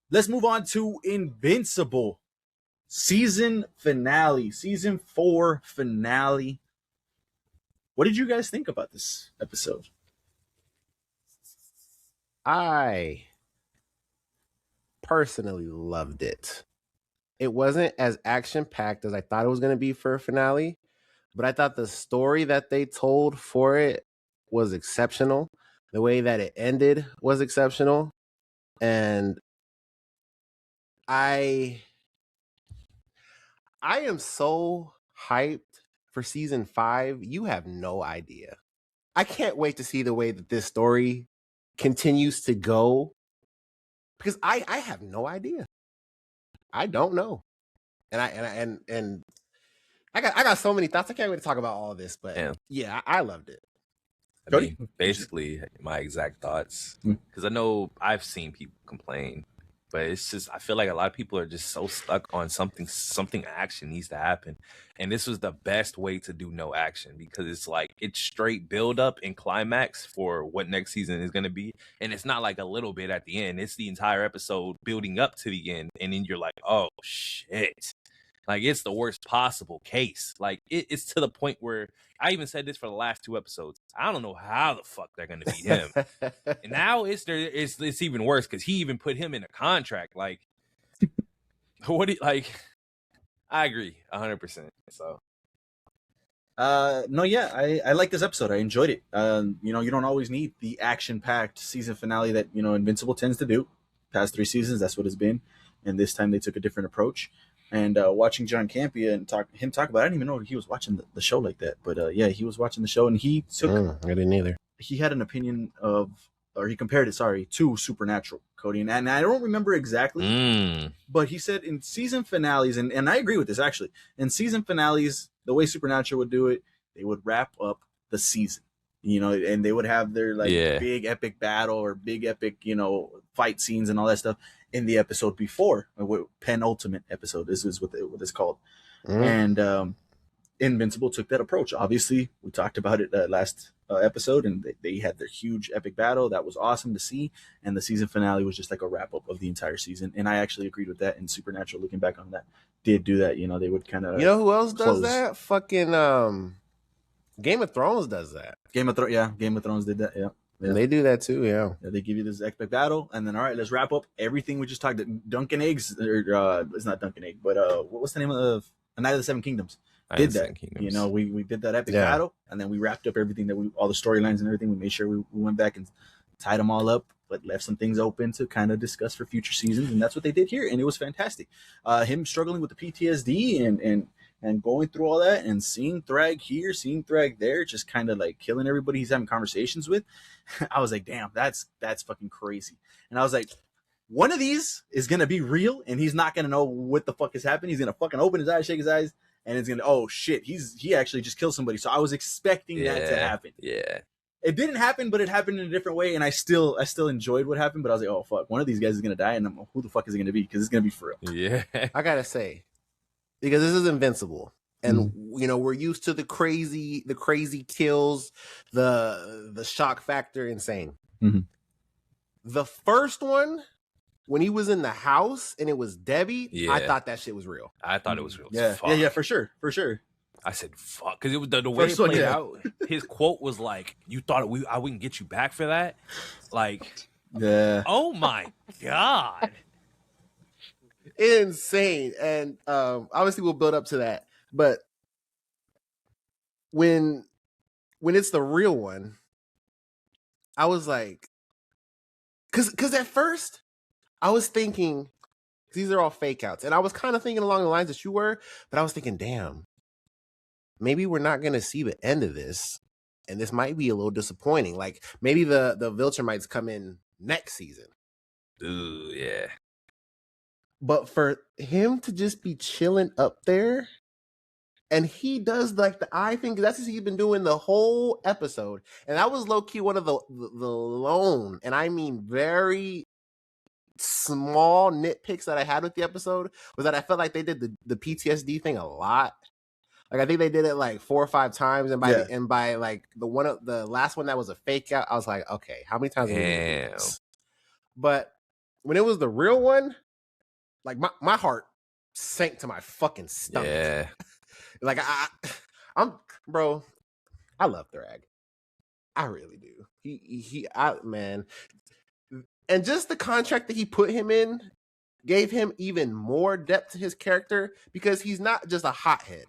Let's move on to Invincible season finale, season 4 finale. What did you guys think about this episode? I personally loved it. It wasn't as action-packed as I thought it was going to be for a finale, but I thought the story that they told for it was exceptional. The way that it ended was exceptional. And I am so hyped for season 5. You have no idea. I can't wait to see the way that this story continues to go, because I have no idea. I don't know. And I got so many thoughts. I can't wait to talk about all of this, but yeah, I loved it. I mean, basically my exact thoughts, because I know I've seen people complain, but it's just, I feel like a lot of people are just so stuck on something action needs to happen, and this was the best way to do no action, because it's like it's straight build up and climax for what next season is going to be, and it's not like a little bit at the end. It's the entire episode building up to the end, and then you're like, oh shit. Like, it's the worst possible case. Like, it's to the point where I even said this for the last 2 episodes. I don't know how the fuck they're gonna beat him. And now it's even worse, because he even put him in a contract. Like, like? I agree 100%. So, no, yeah, I like this episode. I enjoyed it. You know, you don't always need the action-packed season finale that, you know, Invincible tends to do. Past 3 seasons, that's what it's been, and this time they took a different approach. And watching John Campea and talk about it, I didn't even know he was watching the show like that. But yeah, he was watching the show, and he took. I didn't either. He had an opinion of, or he compared it, to Supernatural, Cody, and I don't remember exactly, but he said in season finales, and I agree with this actually. In season finales, the way Supernatural would do it, they would wrap up the season, you know, and they would have their big epic battle or big epic, you know, fight scenes and all that stuff in the episode before, penultimate episode. This is what it's called. And Invincible took that approach. Obviously, we talked about it last episode, and they had their huge epic battle. That was awesome to see. And the season finale was just like a wrap up of the entire season. And I actually agreed with that. And Supernatural, looking back on that, did do that. You know, they would kind of. You know who else does that? Fucking Game of Thrones does that. Game of Thrones did that. Yeah. Yeah. They do that too, yeah. They give you this epic battle, and then all right, let's wrap up everything we just talked. Duncan Eggs, or it's not Duncan Egg, but what's the name of A Night of the Seven Kingdoms? Did that? You know, we did that epic battle, and then we wrapped up everything that all the storylines and everything. We made sure we went back and tied them all up, but left some things open to kind of discuss for future seasons, and that's what they did here, and it was fantastic. Him struggling with the PTSD and going through all that, and seeing Thrag here, seeing Thrag there, just kind of like killing everybody he's having conversations with. I was like, damn, that's fucking crazy. And I was like, one of these is going to be real, and he's not going to know what the fuck is happening. He's going to fucking open his eyes, shake his eyes, and it's going to, oh shit, he actually just killed somebody. So I was expecting that to happen. Yeah. It didn't happen, but it happened in a different way, and I still enjoyed what happened, but I was like, oh fuck, one of these guys is going to die, and who the fuck is it going to be? Because it's going to be for real. Yeah. I got to say, because this is Invincible, and you know, we're used to the crazy kills, the shock factor, insane. The first one, when he was in the house and it was Debbie, I thought that shit was real. I thought it was real. Yeah, for sure. I said fuck, because it was the way it played out. His quote was like, "You thought I wouldn't get you back for that?" Like, oh my god. Insane. And obviously we'll build up to that, but when it's the real one, I was like, because at first I was thinking these are all fake outs, and I was kind of thinking along the lines that you were, but I was thinking, damn, maybe we're not gonna see the end of this, and this might be a little disappointing. Like, maybe the Viltrumites come in next season. Ooh, yeah. But for him to just be chilling up there, and he does like the eye thing, because that's what he's been doing the whole episode. And that was low-key one of the lone, and I mean very small nitpicks that I had with the episode, was that I felt like they did the PTSD thing a lot. Like, I think they did it like 4 or 5 times, and by like the last one that was a fake out, I was like, okay, how many times are we gonna do this? But when it was the real one, like my heart sank to my fucking stomach. Yeah. Like I'm bro, I love Thrag. I really do. Man. And just the contract that he put him in gave him even more depth to his character because he's not just a hothead.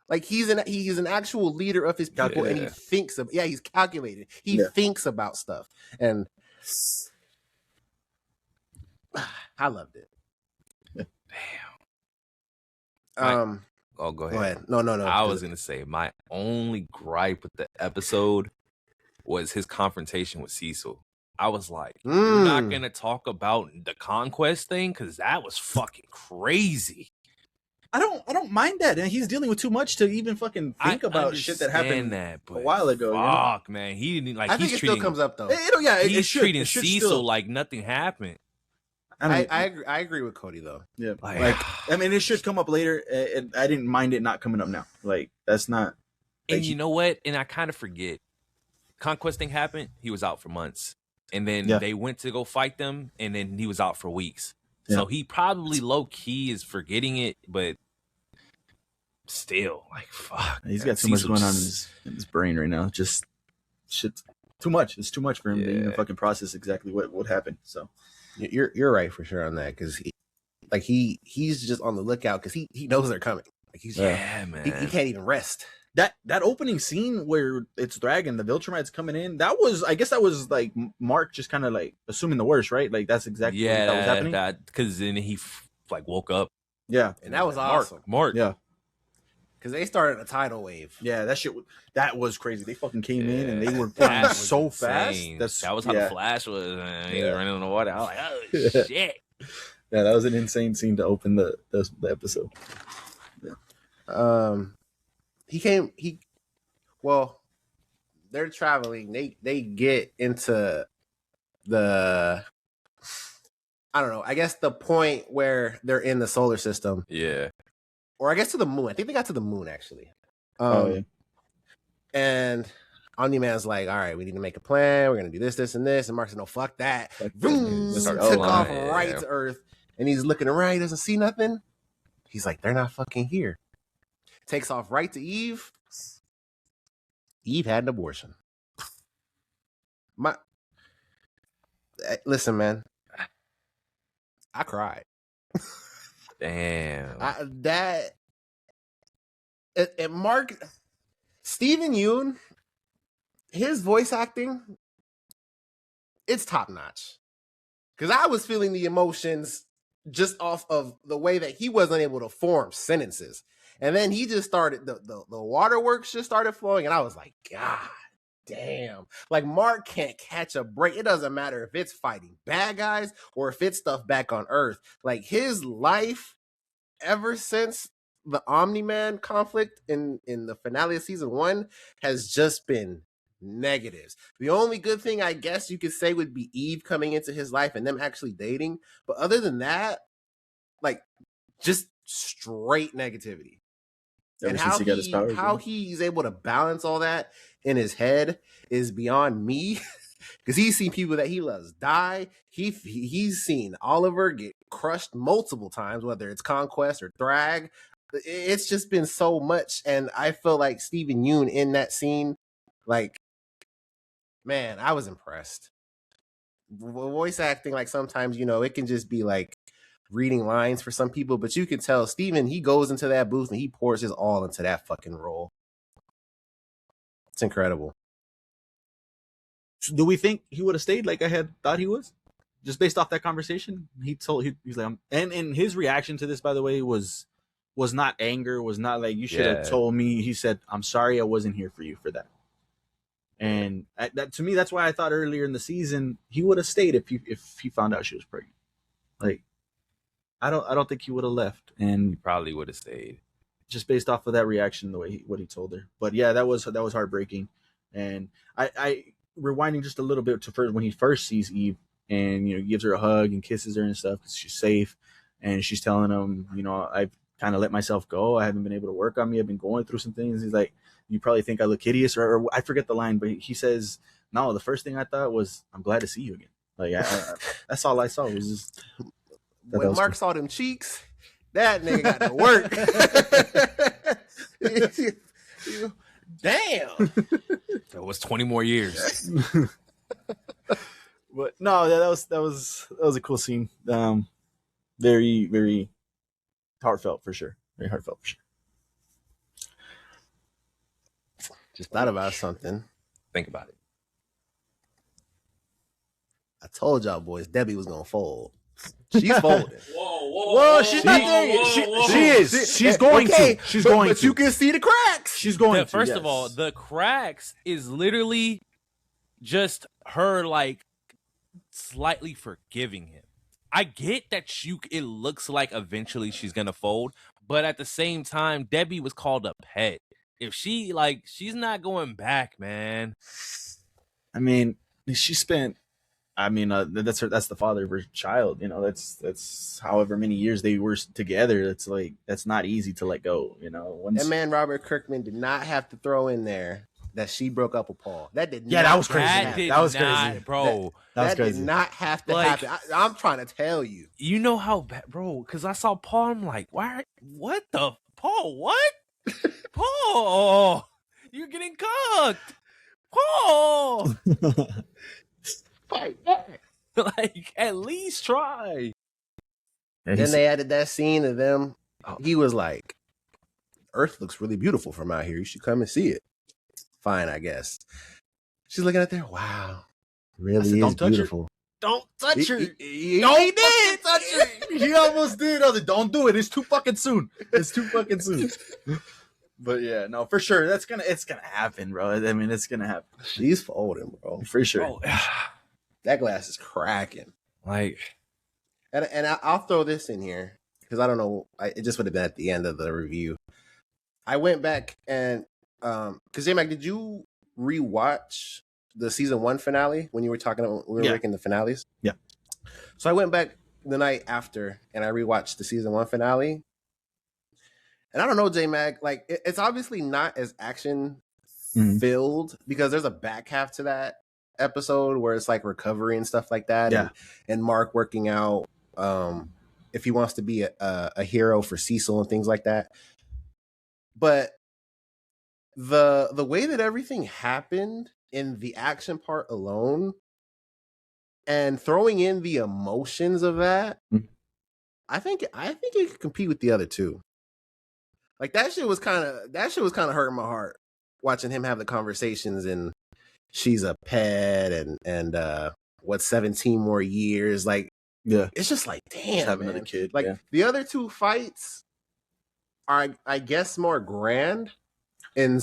Like he's an actual leader of his people, and he thinks of he's calculated. He thinks about stuff, and I loved it. Damn. Go ahead. No. I was gonna say my only gripe with the episode was his confrontation with Cecil. I was like, you're not gonna talk about the conquest thing because that was fucking crazy. I don't mind that, and he's dealing with too much to even fucking think about shit that happened a while ago. Fuck, man, he didn't like. I think it still comes up though. He's treating Cecil like nothing happened. I agree with Cody though. Yeah, like I mean, it should come up later, and I didn't mind it not coming up now. Like that's not. And you know what? And I kind of forget. Conquest thing happened. He was out for months, and then they went to go fight them, and then he was out for weeks. So he probably low key is forgetting it, but still, like fuck. He's got too much going on in his brain right now. Just shit, too much. It's too much for him to even fucking process exactly what happened. So. You're right for sure on that because he's just on the lookout because he knows they're coming. Like he's man. He can't even rest. That opening scene where it's Dragon, the Viltrumites coming in, that was like Mark just kind of like assuming the worst, right? Like that's exactly what that was happening. Because then he like woke up. Yeah, and that was awesome. Mark. Yeah. Because they started a tidal wave. Yeah, that was crazy. They fucking came in and they were flying so fast. That was how the Flash was. He was running in the water. I was like, oh shit. Yeah, that was an insane scene to open the episode. Yeah. They're traveling. They get into the, I don't know, I guess the point where they're in the solar system. Yeah. Or I guess to the moon. I think they got to the moon, actually. And Omni-Man's like, all right, we need to make a plan. We're going to do this, this, and this. And Mark said, no, fuck that. Boom, took off right to Earth. And he's looking around. He doesn't see nothing. He's like, they're not fucking here. Takes off right to Eve. Eve had an abortion. Listen, man. I cried. Damn. Mark Steven Yeun, his voice acting, it's top notch. Because I was feeling the emotions just off of the way that he wasn't able to form sentences, and then he just started the waterworks just started flowing, and I was like, God damn! Like Mark can't catch a break. It doesn't matter if it's fighting bad guys or if it's stuff back on Earth. Like his life, ever since the Omni-Man conflict in the finale of season 1, has just been negatives. The only good thing I guess you could say would be Eve coming into his life and them actually dating. But other than that, like just straight negativity. Ever and since he got his powers, how he's able to balance all that in his head is beyond me. Because he's seen people that he loves die. He's seen Oliver get crushed multiple times, whether it's Conquest or Thrag. It's just been so much. And I feel like Steven Yeun in that scene, like, man, I was impressed. Voice acting, like sometimes, it can just be like reading lines for some people, but you can tell Steven, he goes into that booth and he pours his all into that fucking role. It's incredible. Do we think he would have stayed like I had thought he was? Just based off that conversation? He's like, and his reaction to this, by the way, was not anger, was not like, you should have told me. He said, I'm sorry I wasn't here for you for that. And that, to me, that's why I thought earlier in the season he would have stayed if he found out she was pregnant. Like, I don't think he would have left, and he probably would have stayed just based off of that reaction, the way what he told her. But yeah, that was heartbreaking. And I rewinding just a little bit to first when he first sees Eve and gives her a hug and kisses her and stuff because she's safe, and she's telling him, I've kind of let myself go. I haven't been able to work on me. I've been going through some things. He's like, you probably think I look hideous, or I forget the line, but he says, no, the first thing I thought was, I'm glad to see you again. Like that's all I saw was just when Mark saw them cheeks, that nigga got to work. Damn. It was 20 more years. But no, that was a cool scene. Very, very heartfelt for sure. Very heartfelt for sure. Just thought about something. Think about it. I told y'all boys Debbie was gonna fold. She's folding. Whoa, she's not there yet. She is. She's going to. She's going to. But you can see the cracks. She's going to. First of all, the cracks is literally just her like slightly forgiving him. I get that it looks like eventually she's gonna fold, but at the same time, Debbie was called a pet. If she's not going back, man. I mean, she spent. I mean, that's the father of her child. You know, that's however many years they were together. It's like that's not easy to let go. You know, that man Robert Kirkman did not have to throw in there that she broke up with Paul. That did. Yeah, not that was crazy. That was crazy, bro. That did not have to happen. I'm trying to tell you. You know how bad, bro? Because I saw Paul. I'm like, why? What the Paul? What? Paul, you're getting cooked. Paul. Fight back. Like, at least try. Then they added that scene of them. He was like, Earth looks really beautiful from out here. You should come and see it. Fine, I guess. She's looking at there. Wow. Really is beautiful. Don't touch her. He did touch her. He almost did. I was like, don't do it. It's too fucking soon. But yeah, no, for sure. It's gonna happen, bro. I mean, it's gonna happen. She's folding, bro. For sure. Bro. That glass is cracking. Like, and I'll throw this in here because I don't know. It just would have been at the end of the review. I went back and because J-Mac, did you rewatch the season 1 finale when you were talking about we were ranking the finales? Yeah. So I went back the night after and I rewatched the season 1 finale. And I don't know, J-Mac, like it's obviously not as action filled because there's a back half to that episode where it's like recovery and stuff like that. Yeah. And Mark working out if he wants to be a hero for Cecil and things like that. But the way that everything happened in the action part alone and throwing in the emotions of that, I think it could compete with the other two. Like that shit was kind of hurting my heart watching him have the conversations and she's a pet and what's 17 more years. Like, yeah, it's just like, damn, have man. another kid. Like the other two fights are, I guess, more grand in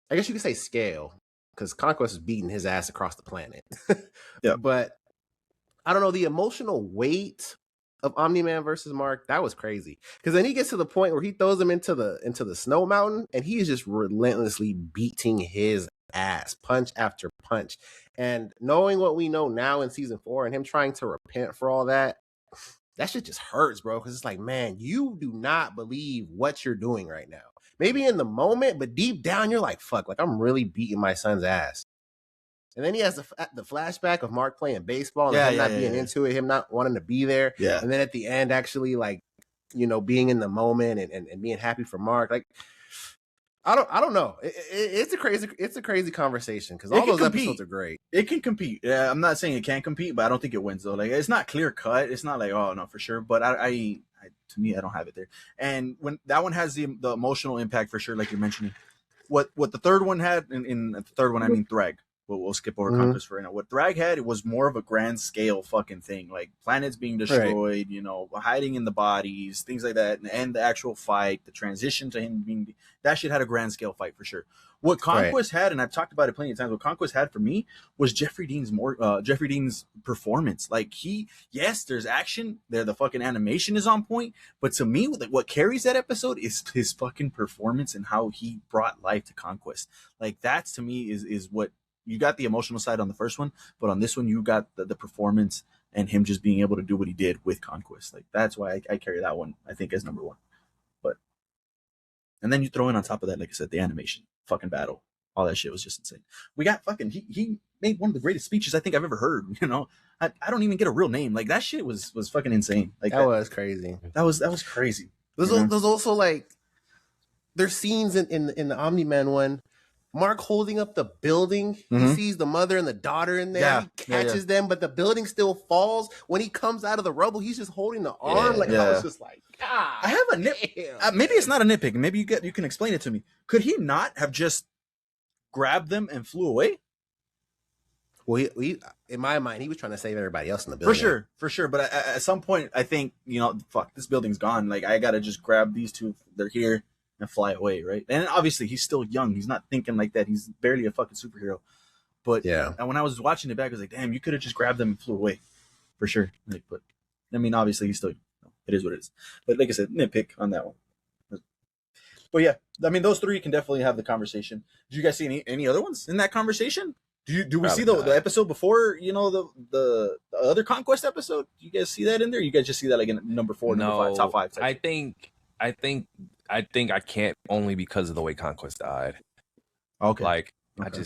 I guess you could say scale because Conquest is beating his ass across the planet. Yeah, but I don't know, the emotional weight of Omni-Man versus Mark, that was crazy. Because then he gets to the point where he throws him into the snow mountain and he is just relentlessly beating his ass, punch after punch. And knowing what we know now in season 4 and him trying to repent for all that shit just hurts, bro. Because it's like, man, you do not believe what you're doing right now. Maybe in the moment, but deep down, you're like, fuck, like I'm really beating my son's ass. And then he has the flashback of Mark playing baseball and him not being into it, him not wanting to be there. Yeah. And then at the end, actually, like, you know, being in the moment and being happy for Mark. Like, I don't know. It's a crazy conveison because all those episodes are great. It can compete. Yeah, I'm not saying it can't compete, but I don't think it wins though. Like, it's not clear cut. It's not like, oh no, for sure. But I to me, I don't have it there. And when that one has the emotional impact for sure, like you're mentioning, what the third one had in the third one, I mean Thrag. We'll skip over Conquest for right now. What Thrag had, it was more of a grand scale fucking thing, like planets being destroyed, you know, hiding in the bodies, things like that, and the actual fight, the transition to him being that shit had a grand scale fight for sure. What Conquest had, and I've talked about it plenty of times, what Conquest had for me was Jeffrey Dean's performance. Like yes, there's action there, the fucking animation is on point, but to me, what carries that episode is his fucking performance and how he brought life to Conquest. Like that's to me is what. You got the emotional side on the first one, but on this one, you got the performance and him just being able to do what he did with Conquest. Like that's why I carry that one, I think, as number 1. But and then you throw in on top of that, like I said, the animation, fucking battle. all that shit was just insane. We got fucking he made one of the greatest speeches I think I've ever heard. You know, I don't even get a real name. Like that shit was fucking insane. Like that was crazy. That was crazy. There's also like there's scenes in the Omni-Man one. Mark holding up the building. He sees the mother and the daughter in there. Yeah. He catches them, but the building still falls. When he comes out of the rubble, he's just holding the arm. I was just like, God. I have a nitpick. Maybe it's not a nitpick. Maybe you can explain it to me. Could he not have just grabbed them and flew away? Well, he in my mind, he was trying to save everybody else in the building. For sure. But at some point, I think, fuck, this building's gone. Like, I got to just grab these two. They're here. And fly away, right? And obviously he's still young. He's not thinking like that. He's barely a fucking superhero. But yeah, and when I was watching it back, I was like, damn, you could have just grabbed them and flew away, for sure. Like, but I mean, obviously he's still. It is what it is. But like I said, nitpick on that one. But yeah, I mean, those three can definitely have the conversation. Did you guys see any other ones in that conversation? Do we see the episode before? The other Conquest episode. Do you guys see that in there? You guys just see that like in number 4, number 5, top 5. I think I can't, only because of the way Conquest died. Okay. Like, okay.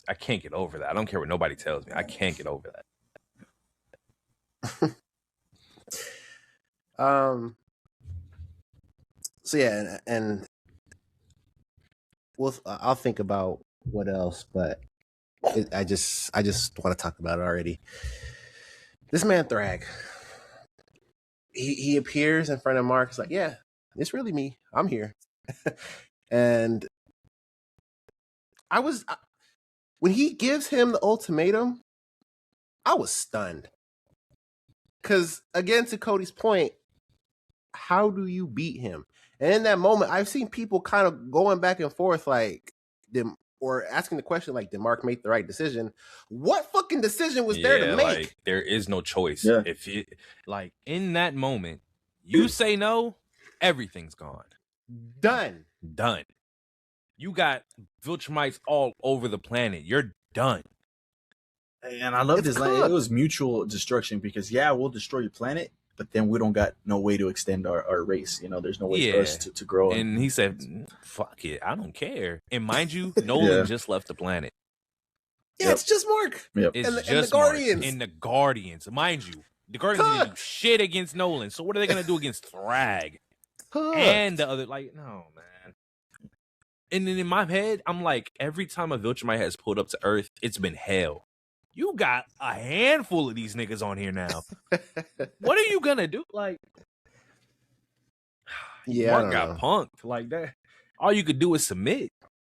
I can't get over that. I don't care what nobody tells me. I can't get over that. So yeah, and I'll think about what else, but I just want to talk about it already. This man Thrag, he appears in front of Mark. It's like, yeah, it's really me. I'm here. And when he gives him the ultimatum, I was stunned. Because, again, to Cody's point, how do you beat him? And in that moment, I've seen people kind of going back and forth, like, or asking the question, like, did Mark make the right decision? What fucking decision was there to make? Like, there is no choice. Yeah. If you, like, in that moment, you say no, everything's gone. Done. You got Viltrumites all over the planet. You're done. And I love this line. It was mutual destruction because, yeah, we'll destroy your planet, but then we don't got no way to extend our race. There's no way for us to grow. And he said, fuck it. I don't care. And mind you, Nolan just left the planet. Yeah, it's just Mark. Yep. It's and just the Guardians. Mark. And the Guardians. Mind you, the Guardians didn't do shit against Nolan. So what are they going to do against Thrag? And the other, like, no, man. And then in my head, I'm like, every time a Viltrumite has pulled up to Earth, it's been hell. You got a handful of these niggas on here now. What are you gonna do? Like, Mark got punked like that. All you could do is submit.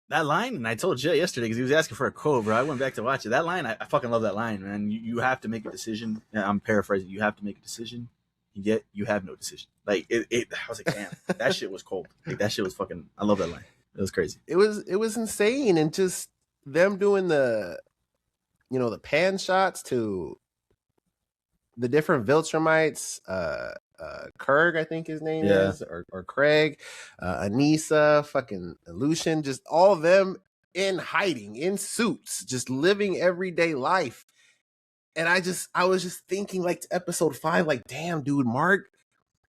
That line, and I told Jay yesterday because he was asking for a quote, bro. I went back to watch it. That line, I fucking love that line, man. You have to make a decision. I'm paraphrasing. You have to make a decision, yet you have no decision. Like I was like, damn, that shit was cold. Like that shit was fucking. I love that line. It was crazy. It was insane, and just them doing the pan shots to the different Viltrumites, Kurg, I think his name is, or Craig, Anissa, fucking Lucian, just all of them in hiding, in suits, just living everyday life. And I was just thinking, like, to episode 5, like, damn, dude, Mark,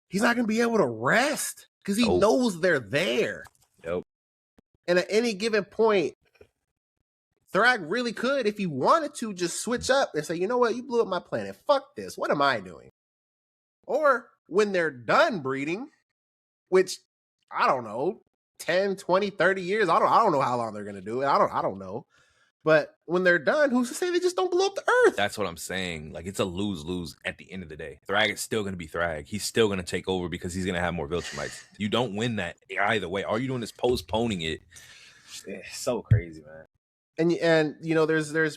he's not gonna be able to rest because he knows they're there. Yep. And at any given point, Thrag really could, if he wanted to, just switch up and say, you know what, you blew up my planet. Fuck this. What am I doing? Or when they're done breeding, which, I don't know, 10, 20, 30 years, I don't know how long they're going to do it. I don't know. But when they're done, who's to say they just don't blow up the Earth? That's what I'm saying. Like, it's a lose-lose at the end of the day. Thrag is still going to be Thrag. He's still going to take over because he's going to have more Viltrumites. You don't win that either way. All you're doing is postponing it. It's so crazy, man. And there's a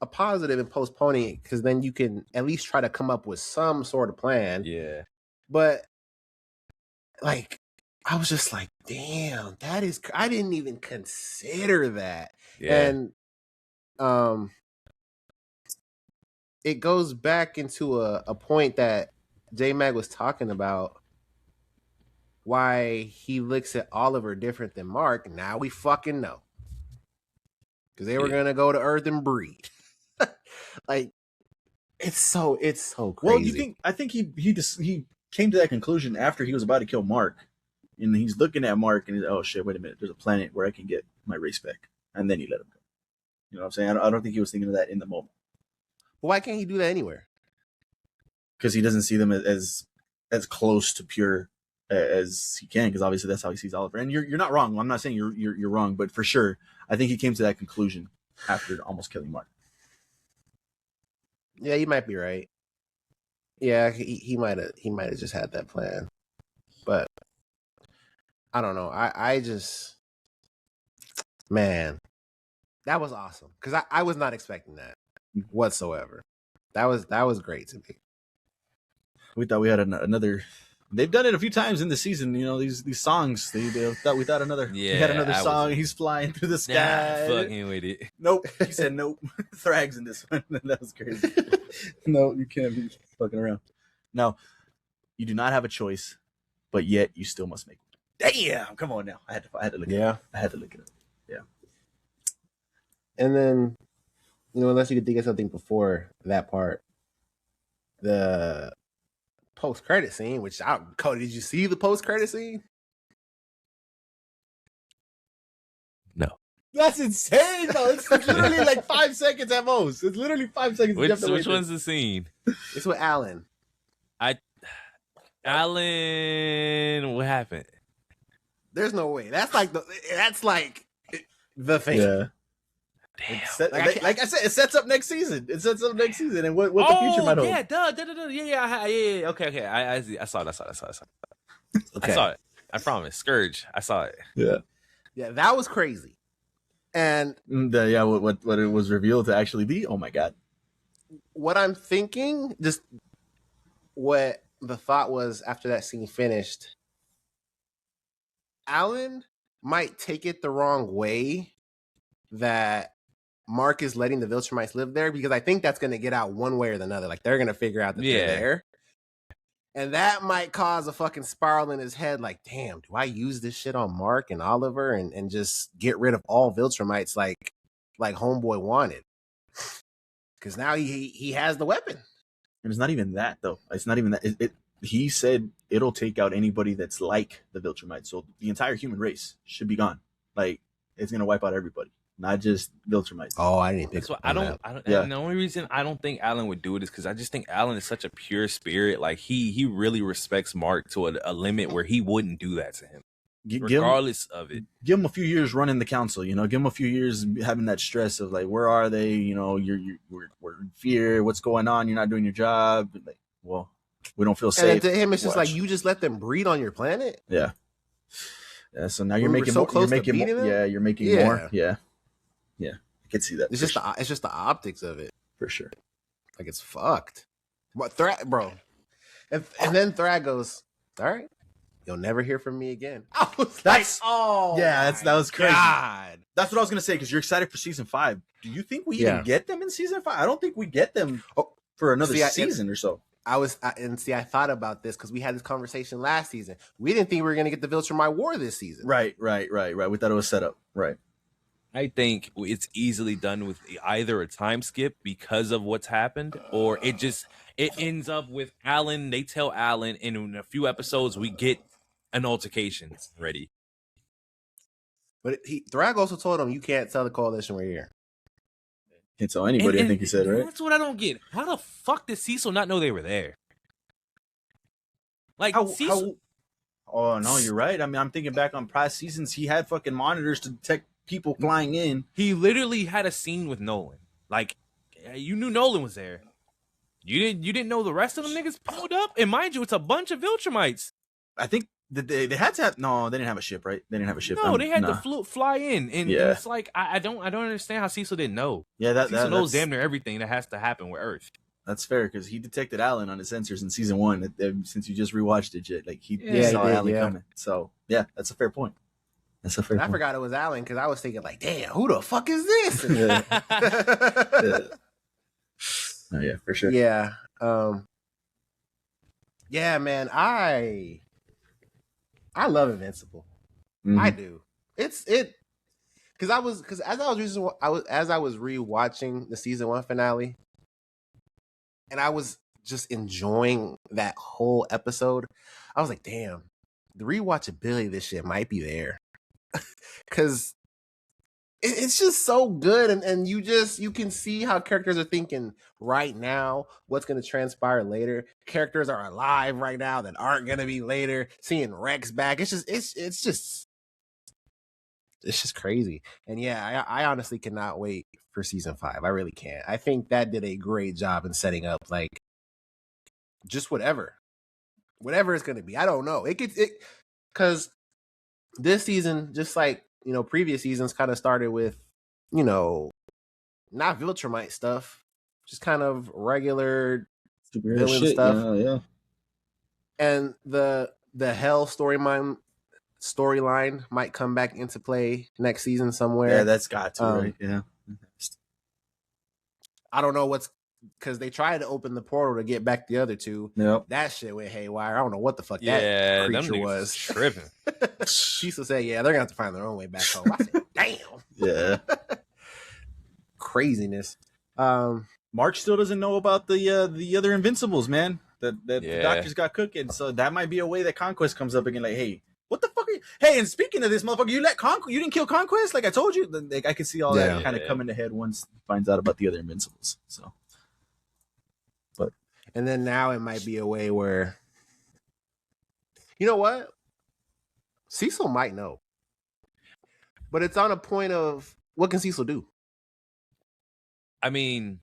positive in postponing it because then you can at least try to come up with some sort of plan. Yeah. But like, I was just like, damn, I didn't even consider that. Yeah. And it goes back into a point that J-Mag was talking about, why he looks at Oliver different than Mark. Now we fucking know. Because they were gonna go to Earth and breed. Like, it's so crazy. Well, I think he came to that conclusion after he was about to kill Mark, and he's looking at Mark and he's, oh shit, wait a minute, there's a planet where I can get my race back. and then he let him go. You know what I'm saying? I don't think he was thinking of that in the moment. Well, why can't he do that anywhere? Because he doesn't see them as close to pure as he can. Because obviously that's how he sees Oliver. And you're not wrong. I'm not saying you're wrong, but for sure, I think he came to that conclusion after almost killing Mark. Yeah, you might be right. Yeah, he might have just had that plan, but I don't know. I just, man, that was awesome because I was not expecting that whatsoever. That was great to me. We thought we had another. They've done it a few times in the season. You know, these songs. We thought another. Yeah, we had another song. He's flying through the sky. Fucking with it. Nope. He said nope. Thrag's in this one. That was crazy. No, you can't be fucking around. No, you do not have a choice, but yet you still must make one. Damn! Come on now. I had to look. Yeah, I had to look it up. Yeah. And then, unless you could think of something before that part, the post-credit scene, which Cody, did you see the post-credit scene? No. That's insane, though. It's literally like 5 seconds at most. It's literally 5 seconds. Which one's the scene? It's with Alan. Alan, what happened? There's no way. That's like the thing. Yeah. Damn. Like I said, it sets up next season. And what the future might hold. Yeah. Okay. I saw it. Okay. I saw it. I promise. Scourge. I saw it. Yeah, that was crazy. And what it was revealed to actually be. Oh my God. What I'm thinking, just what the thought was after that scene finished, Alan might take it the wrong way that Mark is letting the Viltrumites live there, because I think that's going to get out one way or the other. Like, they're going to figure out that they're there. And that might cause a fucking spiral in his head. Like, damn, do I use this shit on Mark and Oliver and just get rid of all Viltrumites like Homeboy wanted? Because now he has the weapon. And it's not even that, though. It's not even that. He said it'll take out anybody that's like the Viltrumite. So the entire human race should be gone. Like, it's going to wipe out everybody, not just Viltrumites. Oh, I didn't think so. I don't. Yeah. And the only reason I don't think Alan would do it is because I just think Alan is such a pure spirit. Like, he really respects Mark to a limit where he wouldn't do that to him. Regardless of it. Give him a few years running the council, give him a few years having that stress of like, where are they? We're in fear. What's going on? You're not doing your job. Like, well, we don't feel safe. And to him, it's just like, you just let them breed on your planet. Yeah. So now you're making more. You're making more. Yeah, you're making more. Yeah. I can see that. It's just the optics of it, for sure. Like, it's fucked. What bro? And then Thrag goes, all right. You'll never hear from me again. I was that was crazy. God. That's what I was gonna say, because you're excited for season 5. Do you think we even get them in season 5? I don't think we get them for another season or so. I thought about this because we had this conversation last season. We didn't think we were gonna get the Viltrumite War this season. Right. We thought it was set up. Right. I think it's easily done with either a time skip because of what's happened, or it ends up with Alan. They tell Alan, and in a few episodes we get an altercation ready. But Thrag also told him, you can't tell the coalition we're here. Can't tell anybody, I think he said, right? That's what I don't get. How the fuck did Cecil not know they were there? Like, Cecil... Oh, no, you're right. I mean, I'm thinking back on past seasons. He had fucking monitors to detect people flying in. He literally had a scene with Nolan. Like, you knew Nolan was there. You didn't know the rest of them niggas pulled up? And mind you, it's a bunch of Viltrumites. I think they had to have... No, they didn't have a ship, right? They didn't have a ship. No, they had to fly in. And it's like, I don't understand how Cecil didn't know. Yeah, Cecil knows damn near everything that has to happen with Earth. That's fair, because he detected Alan on his sensors in season 1. Since you just rewatched it, like he saw Alan coming. So yeah, that's a fair point. I forgot it was Alan because I was thinking like, damn, who the fuck is this? Oh yeah, for sure. Yeah. Yeah, man. I love Invincible. Mm-hmm. I do. Because as I was rewatching the season 1 finale, and I was just enjoying that whole episode, I was like, damn, the rewatchability of this shit might be there. Because it's just so good, and you can see how characters are thinking right now, what's going to transpire later. Characters are alive right now that aren't going to be later. Seeing Rex back, it's just crazy. And yeah, I honestly cannot wait for season 5. I really can't. I think that did a great job in setting up like just whatever it's going to be. I don't know. It gets it because this season, just like previous seasons, kind of started with not Viltrumite stuff, just kind of regular superhero shit stuff. Yeah. And the Hell storyline might come back into play next season somewhere. Yeah, that's got to, right? Yeah. I don't know what's because they tried to open the portal to get back the other two. Yep. That shit went haywire. I don't know what the fuck that creature was. Tripping. Cecil said, "Yeah, they're gonna have to find their own way back home." I said, "Damn." Yeah. Craziness. Mark still doesn't know about the other Invincibles, man. The doctors got cooking, so that might be a way that Conquest comes up again. Like, hey, what the fuck are you? Hey, and speaking of this, motherfucker, you didn't kill Conquest, like I told you. Like, I could see all that kind of coming to head once he finds out about the other Invincibles. So, but and then now it might be a way where, you know what, Cecil might know, but it's on a point of what can Cecil do? I mean,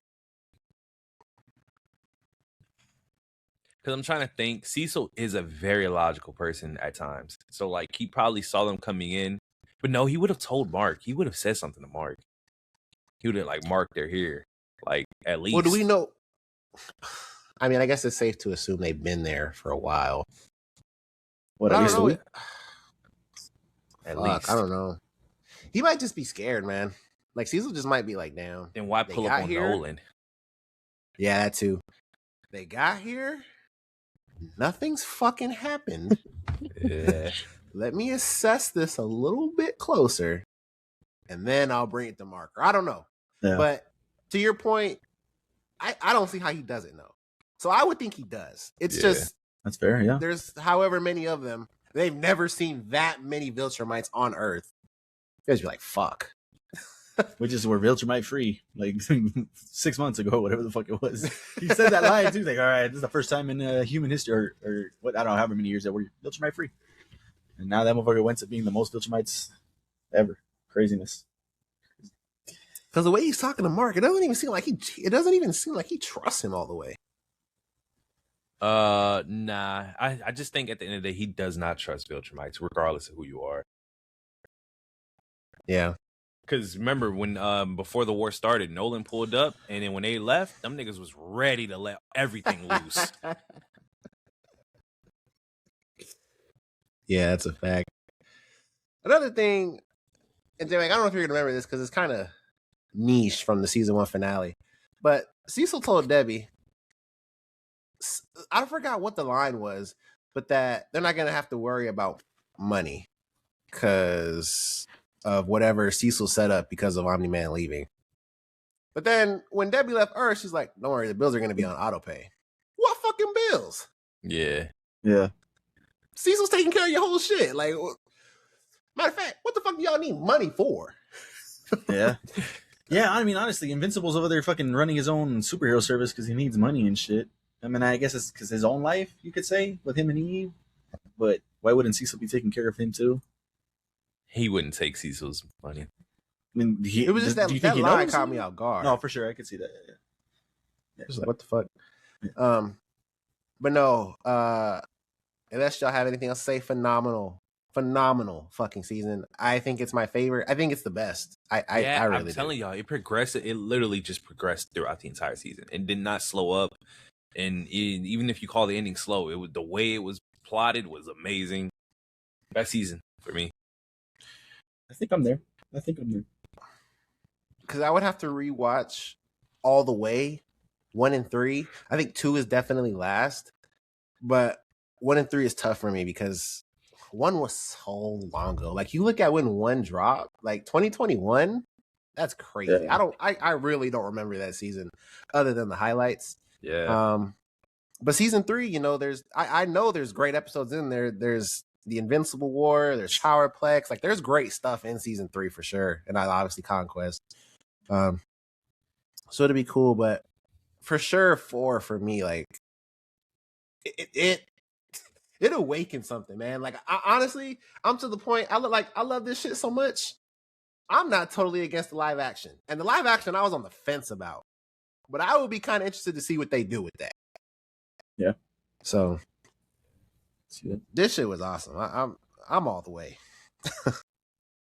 because I'm trying to think, Cecil is a very logical person at times. So, like, he probably saw them coming in. But no, he would have told Mark. He would have said something to Mark. He would have, like, Mark, they're here. Like, at least. Well, do we know? I mean, I guess it's safe to assume they've been there for a while. What, at least a week? At least. I don't know. He might just be scared, man. Like, Cecil just might be like, damn. Then why pull up on Nolan? Yeah, that too. They got here. Nothing's fucking happened. Yeah. Let me assess this a little bit closer, and then I'll bring it to Marker. I don't know. Yeah. But to your point, I don't see how he doesn't know. So I would think he does. It's just... That's fair, yeah. There's however many of them. They've never seen that many Viltrumites on Earth. They just be like, fuck. We just were Viltrumite free, like 6 months ago, whatever the fuck it was. He said that line too. Like, all right, this is the first time in human history, or what, I don't know how many years that we're Viltrumite free. And now that motherfucker went to being the most Viltrumites ever. Craziness. Because the way he's talking to Mark, it doesn't even seem like he trusts him all the way. Nah. I just think at the end of the day, he does not trust Viltrumites, regardless of who you are. Yeah. Because remember when before the war started, Nolan pulled up, and then when they left, them niggas was ready to let everything loose. Yeah, that's a fact. Another thing, and Jay, I don't know if you're gonna remember this because it's kind of niche from the season 1 finale, but Cecil told Debbie, I forgot what the line was, but that they're not gonna have to worry about money because of whatever Cecil set up because of Omni-Man leaving. But then when Debbie left Earth, she's like, don't worry, the bills are going to be on auto pay. What fucking bills? Yeah. Yeah. Cecil's taking care of your whole shit. Like, matter of fact, what the fuck do y'all need money for? Yeah. Yeah, I mean, honestly, Invincible's over there fucking running his own superhero service because he needs money and shit. I mean, I guess it's because his own life, you could say, with him and Eve. But why wouldn't Cecil be taking care of him too? He wouldn't take Cecil's money. I mean, it was just that line caught me off guard. No, for sure, I could see that. Yeah. Like, what the fuck? Yeah. But no. Unless y'all have anything else to say, phenomenal fucking season. I think it's my favorite. I think it's the best. I really I'm telling y'all, it progressed. It literally just progressed throughout the entire season and did not slow up. And even if you call the ending slow, it was the way it was plotted was amazing. Best season for me. I think I'm there. Because I would have to rewatch all the way 1 and 3. I think 2 is definitely last, but 1 and 3 is tough for me because 1 was so long ago. Like, you look at when 1 dropped, like 2021. That's crazy. Yeah. I really don't remember that season other than the highlights. Yeah. But season 3, I know there's great episodes in there. There's the Invincible War. There's Powerplex. Like, there's great stuff in season 3 for sure, and obviously Conquest. So it'd be cool, but for sure 4 for me, like it awakened something, man. Like, honestly, I'm to the point. I love this shit so much. I'm not totally against the live action, and the live action I was on the fence about, but I would be kind of interested to see what they do with that. Yeah. So this shit was awesome. I'm all the way.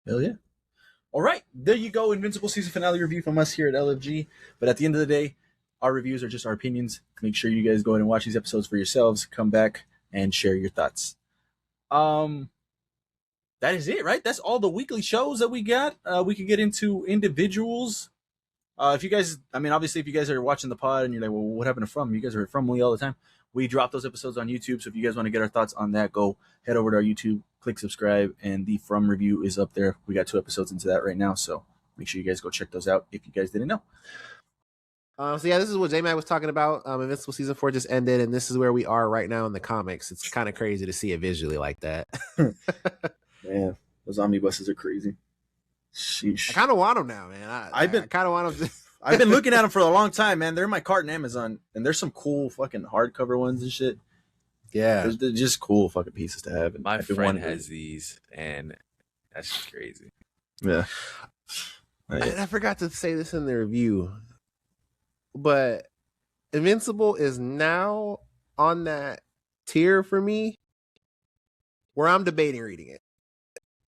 Hell yeah. All right, there you go. Invincible season finale review from us here at LFG. But at the end of the day, our reviews are just our opinions. Make sure you guys go ahead and watch these episodes for yourselves. Come back and share your thoughts. That is it, right? That's all the weekly shows that we got. We could get into individuals. If you guys, I mean, obviously, if you guys are watching the pod and you're like, well, what happened to From? You guys are at Fromly all the time. We drop those episodes on YouTube. So if you guys want to get our thoughts on that, go head over to our YouTube, click subscribe, and the From review is up there. We got 2 episodes into that right now. So make sure you guys go check those out if you guys didn't know. So yeah, this is what J-Mac was talking about. Invincible season 4 just ended, and this is where we are right now in the comics. It's kind of crazy to see it visually like that. Man, those omnibuses are crazy. Sheesh. I kind of want them now, man. I kind of want them. I've been looking at them for a long time, man. They're in my cart in Amazon, and there's some cool fucking hardcover ones and shit. Yeah, they're just cool fucking pieces to have. My friend has these, and that's just crazy. Yeah. And I forgot to say this in the review, but Invincible is now on that tier for me where I'm debating reading it.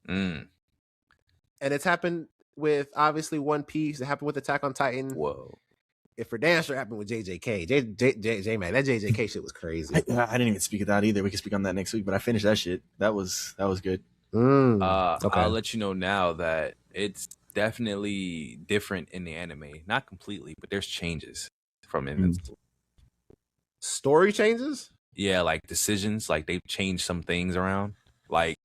And it's happened with, obviously, One Piece. It happened with Attack on Titan. Whoa. It for damn sure happened with JJK. J-Man, that JJK shit was crazy. I didn't even speak of that either. We can speak on that next week, but I finished that shit. That was good. Okay. I'll let you know now that it's definitely different in the anime. Not completely, but there's changes from Invincible. Story changes? Yeah, like decisions. Like they've changed some things around. Like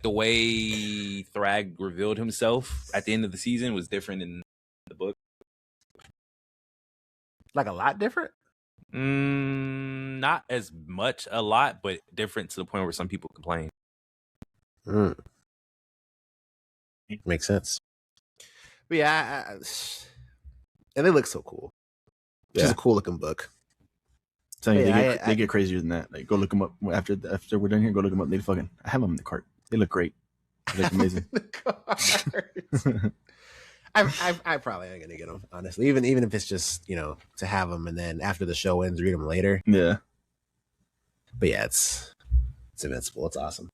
the way Thrag revealed himself at the end of the season was different in the book. Like a lot different? Not as much a lot, but different to the point where some people complain. Makes sense. But yeah, and they look so cool. It's just a cool looking book. They get crazier than that. Like, go look them up after we're done here. Go look them up. I have them in the cart. They look great. They look amazing. I probably ain't gonna get them, honestly. Even if it's just, to have them and then after the show ends, read them later. Yeah. But yeah, it's Invincible. It's awesome.